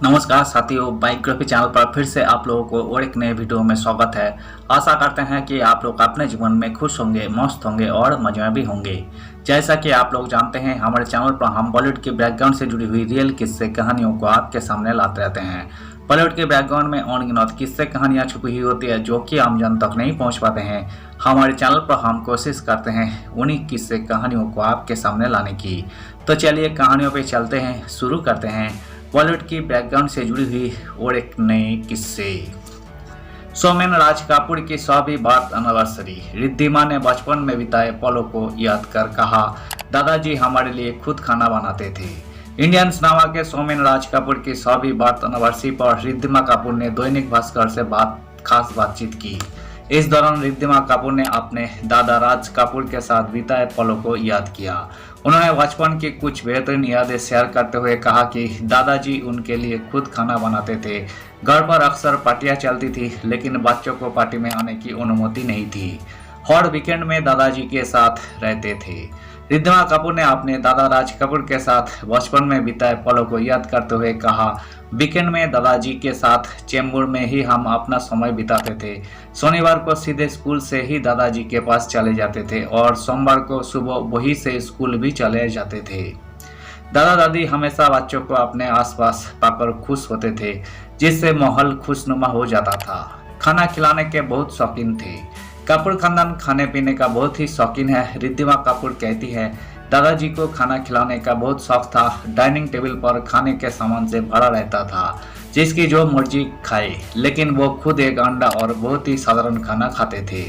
नमस्कार साथियों, biography channel पर फिर से आप लोगों को और एक नए वीडियो में स्वागत है। आशा करते हैं कि आप लोग अपने जीवन में खुश होंगे, मस्त होंगे और मजे में भी होंगे। जैसा कि आप लोग जानते हैं, हमारे चैनल पर हम बॉलीवुड के बैकग्राउंड से जुड़ी हुई रियल किस्से कहानियों को आपके सामने लाते रहते हैं। बॉलीवुड के बैकग्राउंड में अनगिनत किस्से कहानियां छुपी हुई होती है जो कि आम जन तक नहीं पहुंच पाते हैं। हमारे चैनल पर हम कोशिश करते हैं उन्हीं किस्से कहानियों को आपके सामने लाने की। तो चलिए कहानियों पर चलते हैं, शुरू करते हैं बॉलीवुड की बैकग्राउंड से जुड़ी हुई और एक नए किस्से। सौमेन राज कपूर की 100वीं बर्थ एनिवर्सरी। रिद्धिमा ने बचपन में बिताए पलों को याद कर कहा, दादाजी हमारे लिए खुद खाना बनाते थे। इंडियन सिनेमा के सौमेन राज कपूर की 100वीं बर्थ एनिवर्सरी पर रिद्धिमा कपूर ने दैनिक भास्कर से खास बातचीत की। इस दौरान रिद्धिमा कपूर ने अपने दादा राज कपूर के साथ बिताए पलों को याद किया। उन्होंने बचपन की कुछ बेहतरीन यादें शेयर करते हुए कहा कि दादाजी उनके लिए खुद खाना बनाते थे। घर पर अक्सर पार्टियां चलती थी, लेकिन बच्चों को पार्टी में आने की अनुमति नहीं थी। हर वीकेंड में दादाजी के साथ रहते थे। रिद्धिमा कपूर ने अपने दादा राज कपूर के साथ बचपन में बिताए पलों को याद करते हुए कहा, वीकेंड में दादाजी के साथ चेंबूर में ही हम अपना समय बिताते थे। शनिवार को सीधे स्कूल से ही दादाजी के पास चले जाते थे और सोमवार को सुबह वही से स्कूल भी चले जाते थे। दादा दादी हमेशा बच्चों को अपने आसपास पाकर खुश होते थे, जिससे माहौल खुशनुमा हो जाता था। खाना खिलाने के बहुत शौकीन थे। कपूर खानदान खाने पीने का बहुत ही शौकीन है। रिद्धिमा कपूर कहती है, दादाजी को खाना खिलाने का बहुत शौक था। डाइनिंग टेबल पर खाने के सामान से भरा रहता था, जिसकी जो मर्जी खाए, लेकिन वो खुद एक अंडा और बहुत ही साधारण खाना खाते थे।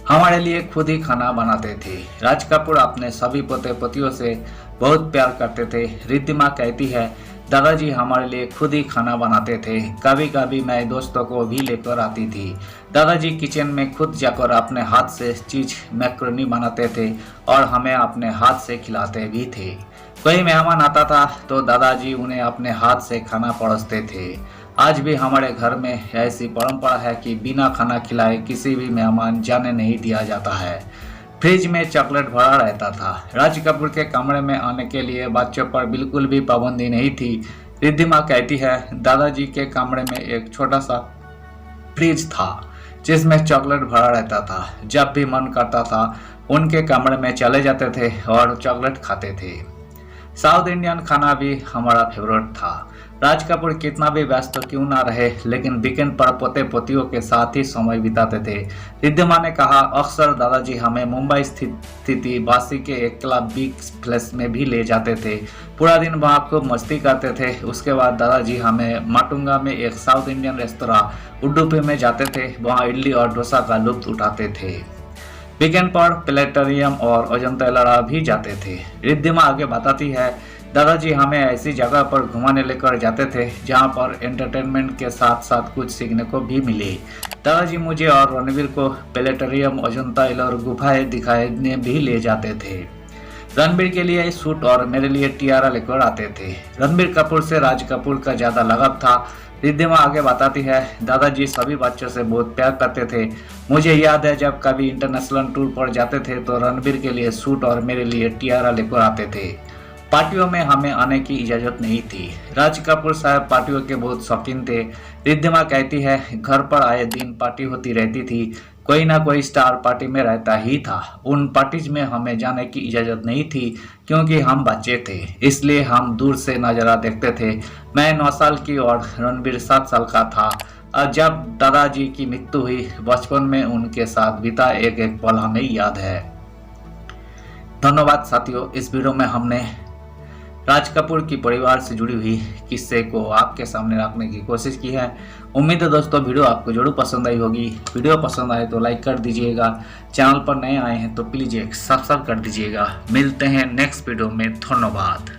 हमारे लिए खुद ही खाना बनाते थे। राज कपूर अपने सभी पोते पोतियों से बहुत प्यार करते थे। रिद्धिमा कहती है, दादाजी हमारे लिए खुद ही खाना बनाते थे। कभी कभी मैं दोस्तों को भी लेकर आती थी। दादाजी किचन में खुद जाकर अपने हाथ से चीज मैक्रोनी बनाते थे और हमें अपने हाथ से खिलाते भी थे। कोई मेहमान आता था तो दादाजी उन्हें अपने हाथ से खाना परोसते थे। आज भी हमारे घर में ऐसी परंपरा है कि बिना खाना खिलाए किसी भी मेहमान जाने नहीं दिया जाता है। फ्रिज में चॉकलेट भरा रहता था। राज कपूर के कमरे में आने के लिए बच्चों पर बिल्कुल भी पाबंदी नहीं थी। रिद्धिमा कहती है, दादाजी के कमरे में एक छोटा सा फ्रिज था जिसमें चॉकलेट भरा रहता था। जब भी मन करता था उनके कमरे में चले जाते थे और चॉकलेट खाते थे। साउथ इंडियन खाना भी हमारा फेवरेट था। राज कपूर कितना भी व्यस्त क्यों ना रहे, लेकिन वीकेंड पर पोते पोतियों के साथ ही समय बिताते थे। रिद्धिमा ने कहा, अक्सर दादाजी हमें मुंबई स्थित बासी के एक क्लब बिग प्लेस में भी ले जाते थे। पूरा दिन वहाँ खूब मस्ती करते थे। उसके बाद दादाजी हमें माटुंगा में एक साउथ इंडियन रेस्तोरां उडुपी में जाते थे। वहाँ इडली और डोसा का लुत्फ उठाते थे। वीकेंड पर प्लेनेटोरियम और अजंता एलोरा भी जाते थे। रिद्धिमा आगे बताती है, दादाजी हमें ऐसी जगह पर घुमाने लेकर जाते थे जहां पर एंटरटेनमेंट के साथ साथ कुछ सीखने को भी मिले। दादाजी मुझे और रणवीर को प्लेनेटोरियम, अजंता एलोरा गुफाएं दिखाने भी ले जाते थे। रणबीर के लिए सूट और मेरे लिए टियारा लेकर आते थे। रणबीर कपूर से राज कपूर का ज्यादा लगाव था। रिद्धिमा आगे बताती है, दादाजी सभी बच्चों से बहुत प्यार करते थे। मुझे याद है जब कभी इंटरनेशनल टूर पर जाते थे तो रणबीर के लिए सूट और मेरे लिए टियारा लेकर आते थे। पार्टियों में हमें आने की इजाजत नहीं थी। राज कपूर साहब पार्टियों के बहुत शौकीन थे। रिद्धिमा कहती है, घर पर आए दिन पार्टी होती रहती थी। कोई ना कोई स्टार पार्टी में रहता ही था। उन पार्टीज में हमें जाने की इजाजत नहीं थी क्योंकि हम बच्चे थे, इसलिए हम दूर से नजारा देखते थे। मैं 9 साल की और रणबीर 7 साल का था। और जब दादाजी की मृत्यु हुई, बचपन में उनके साथ बिता एक एक पल हमें याद है। धन्यवाद साथियों, इस वीडियो में हमने राज कपूर की परिवार से जुड़ी हुई किस्से को आपके सामने रखने की कोशिश की है। उम्मीद है दोस्तों वीडियो आपको जरूर पसंद आई होगी। वीडियो पसंद आए तो लाइक कर दीजिएगा। चैनल पर नए आए हैं तो प्लीज एक सब्सक्राइब कर दीजिएगा। मिलते हैं नेक्स्ट वीडियो में। धन्यवाद।